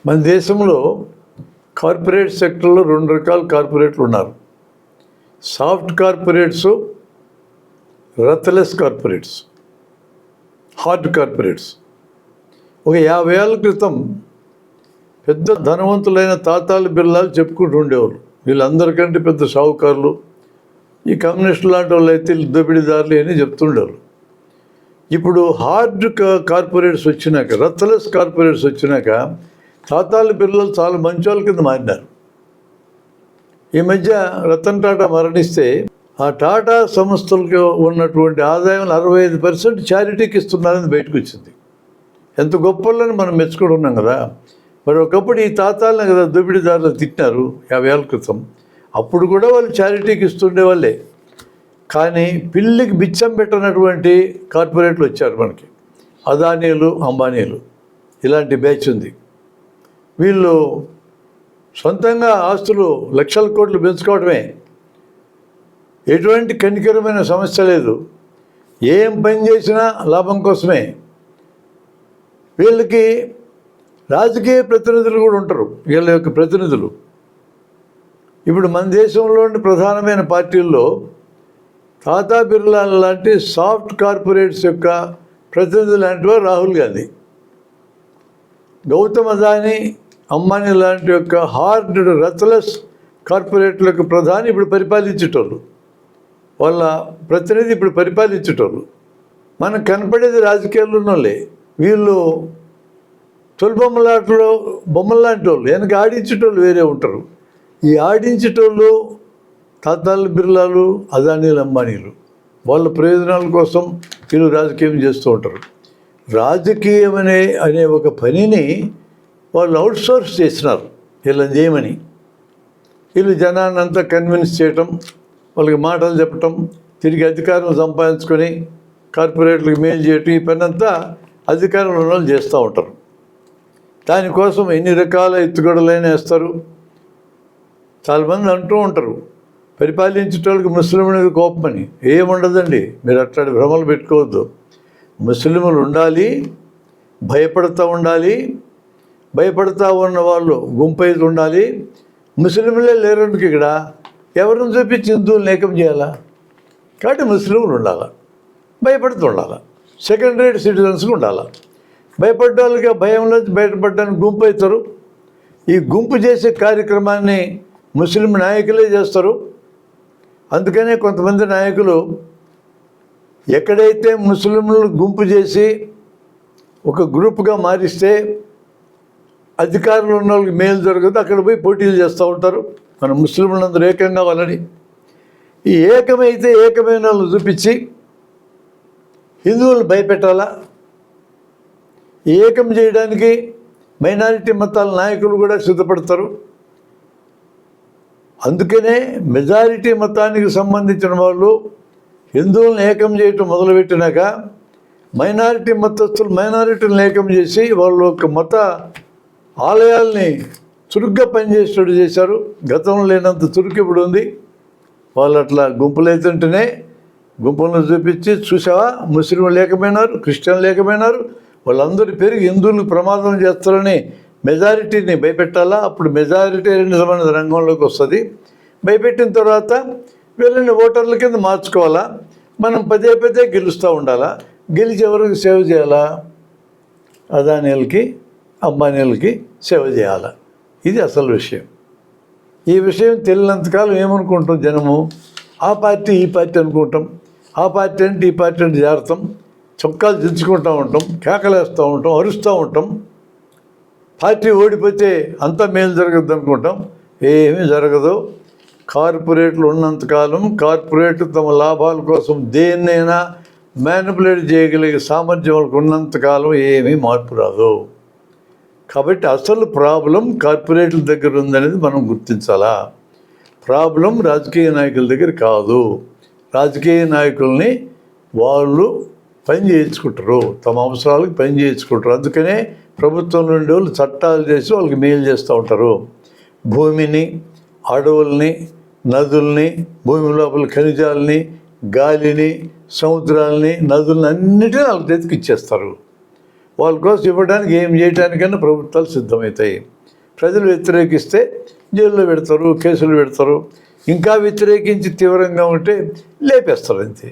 మన దేశంలో కార్పొరేట్ సెక్టర్లో 2 రకాల కార్పొరేట్లు ఉన్నారు. Soft corporates, ruthless corporates, hard corporates. ఒక 50 ఏళ్ళ క్రితం పెద్ద ధనవంతులైన తాతాలు బిర్లాలు చెప్పుకుంటూ ఉండేవారు. వీళ్ళందరికంటే పెద్ద షావుకారులు, ఈ కమ్యూనిస్టులు లాంటి వాళ్ళు అయితే దోపిడీదారులు అని చెప్తుండారు. ఇప్పుడు హార్డ్ కార్పొరేట్స్ వచ్చినాక, రత్లెస్ కార్పొరేట్స్ వచ్చినాక తాతాలు బిర్లాలు చాలా మంచి వాళ్ళ కింద మారినారు. ఈ మధ్య రతన్ టాటా మరణిస్తే ఆ టాటా సంస్థలకు ఉన్నటువంటి ఆదాయం 65% చారిటీకి ఇస్తున్నారని బయటకు వచ్చింది. ఎంత గొప్పలని మనం మెచ్చుకుంటున్నాం కదా. మరి ఒకప్పుడు ఈ తాతాలను కదా దోపిడీదారులు తిట్టినారు 50 ఏళ్ళ క్రితం. అప్పుడు కూడా వాళ్ళు చారిటీకి ఇస్తుండే వాళ్ళే. కానీ పిల్లికి బిచ్చం పెట్టినటువంటి కార్పొరేట్లు వచ్చారు మనకి. అదానీలు, అంబానీలు, ఇలాంటి బ్యాచ్ ఉంది. వీళ్ళు సొంతంగా ఆస్తులు లక్షల కోట్లు పెంచుకోవడమే, ఎటువంటి కనికరమైన సమస్య లేదు. ఏం పని చేసినా లాభం కోసమే. వీళ్ళకి రాజకీయ ప్రతినిధులు కూడా ఉంటారు, వీళ్ళ యొక్క ప్రతినిధులు. ఇప్పుడు మన దేశంలోని ప్రధానమైన పార్టీల్లో టాటా బిర్లా లాంటి సాఫ్ట్ కార్పొరేట్స్ యొక్క ప్రతినిధులు లాంటివారు రాహుల్ గాంధీ, గౌతమ్ అదానీ, అంబానీ లాంటి యొక్క హార్డ్ రత్లెస్ కార్పొరేట్ల యొక్క ప్రధాని ఇప్పుడు పరిపాలించేటోళ్ళు, వాళ్ళ ప్రతినిధి ఇప్పుడు పరిపాలించేటోళ్ళు. మనకు కనపడేది రాజకీయాల్లో ఉన్నోళ్ళే. వీళ్ళు తొలిబొమ్మలాటలో బొమ్మలు లాంటి వాళ్ళు, వెనక ఆడించేటోళ్ళు వేరే ఉంటారు. ఈ ఆడించేటోళ్ళు తాతాలు బిర్లాలు, అదానీలు, అంబానీలు. వాళ్ళ ప్రయోజనాల కోసం వీళ్ళు రాజకీయం చేస్తూ ఉంటారు. రాజకీయం అనే ఒక పనిని వాళ్ళు అవుట్సోర్స్ చేసినారు వీళ్ళని చేయమని. వీళ్ళు జనాన్ని అంతా కన్విన్స్ చేయటం, వాళ్ళకి మాటలు చెప్పటం, తిరిగి అధికారం సంపాదించుకొని కార్పొరేట్లకు మేలు చేయటం, ఈ పని అంతా అధికారంలో వాళ్ళు చేస్తూ ఉంటారు. దానికోసం ఎన్ని రకాల ఎత్తుగడలైనా వేస్తారు. చాలామంది అంటూ ఉంటారు పరిపాలించేటోళ్ళకి ముస్లింల మీద కోపమని. ఏముండదండి, మీరు అట్లాంటి భ్రమలు పెట్టుకోవద్దు. ముస్లింలు ఉండాలి, భయపడుతూ ఉండాలి. భయపడుతూ ఉన్న వాళ్ళు గుంపు అయితే ఉండాలి. ముస్లింలే లేరుకి ఇక్కడ ఎవరిని చూపించి హిందువులను ఏకం చేయాలా? కాబట్టి ముస్లింలు ఉండాలా, భయపడుతూ ఉండాలా, సెకండ్ రేట్ సిటిజన్స్గా ఉండాలా. భయపడ్డ వాళ్ళకి భయంలోంచి బయటపడడానికి గుంపు అవుతారు. ఈ గుంపు చేసే కార్యక్రమాన్ని ముస్లిం నాయకులే చేస్తారు. అందుకనే కొంతమంది నాయకులు ఎక్కడైతే ముస్లింలు గుంపు చేసి ఒక గ్రూప్గా మారిస్తే అధికారులు ఉన్న వాళ్ళకి మేలు జరగదు, అక్కడ పోయి పోటీలు చేస్తూ ఉంటారు. మన ముస్లింలందరూ ఏకంగా వాళ్ళని ఈ ఏకమైతే ఏకమైన వాళ్ళు చూపించి హిందువులు భయపెట్టాలా. ఏకం చేయడానికి మైనారిటీ మతాల నాయకులు కూడా సిద్ధపడతారు. అందుకనే మెజారిటీ మతానికి సంబంధించిన వాళ్ళు హిందువులను ఏకం చేయటం మొదలుపెట్టినాక మైనారిటీ మతస్థులు మైనారిటీలను ఏకం చేసి వాళ్ళ యొక్క మత ఆలయాల్ని చురుగ్గా పనిచేసేటట్టు చేశారు. గతంలో లేనంత చురుకు ఇప్పుడు ఉంది. వాళ్ళు అట్లా గుంపులైతుంటేనే గుంపులను చూపించి చూసావా ముస్లింలు లేకపోయినారు, క్రిస్టియన్లు లేకపోయినారు, వాళ్ళందరూ పెరిగి హిందువులకు ప్రమాదం చేస్తారని మెజారిటీని భయపెట్టాలా. అప్పుడు మెజారిటేరియనిజం అనేది రంగంలోకి వస్తుంది. భయపెట్టిన తర్వాత వీళ్ళని ఓటర్ల కింద మార్చుకోవాలా. మనం పదే పదే గెలుస్తూ ఉండాలా. గెలిచి ఎవరికి సేవ చేయాలా? అదానీలకి, అంబానీలకి సేవ చేయాలా. ఇది అసలు విషయం. ఈ విషయం తెలియనంతకాలం ఏమనుకుంటాం జనము? ఆ పార్టీ ఈ పార్టీ అనుకుంటాం, ఆ పార్టీ అంటే ఈ పార్టీ అంటే జాగ్రత్తం, చొక్కాలు దించుకుంటూ ఉంటాం, కేకలేస్తూ ఉంటాం, అరుస్తూ ఉంటాం. పార్టీ ఓడిపోతే అంతా మేలు జరగదు అనుకుంటాం. ఏమీ జరగదు. కార్పొరేట్లు ఉన్నంతకాలం కార్పొరేట్లు తమ లాభాల కోసం దేన్నైనా మ్యానిపులేట్ చేయగలిగే సామర్థ్యం వాళ్ళకు ఉన్నంతకాలం ఏమీ మార్పు రాదు. కాబట్టి అసలు ప్రాబ్లం కార్పొరేట్ల దగ్గర ఉందనేది మనం గుర్తించాలా. ప్రాబ్లం రాజకీయ నాయకుల దగ్గర కాదు. రాజకీయ నాయకుల్ని వాళ్ళు పని చేయించుకుంటారు, తమ అవసరాలకు పని చేయించుకుంటారు. అందుకనే ప్రభుత్వం నుండి వాళ్ళు చట్టాలు చేసి వాళ్ళకి మేలు చేస్తూ ఉంటారు. భూమిని, అడవుల్ని, నదుల్ని, భూమి లోపల ఖనిజాలని, గాలిని, సముద్రాలని, నదులని అన్నిటినీ వాళ్ళకి ఇచ్చేస్తారు. వాళ్ళ కోసం ఇవ్వడానికి ఏం చేయడానికైనా ప్రభుత్వాలు సిద్ధమవుతాయి. ప్రజలు వ్యతిరేకిస్తే జైల్లో పెడతారు, కేసులు పెడతారు. ఇంకా వ్యతిరేకించి తీవ్రంగా ఉంటే లేపేస్తారు అంతే.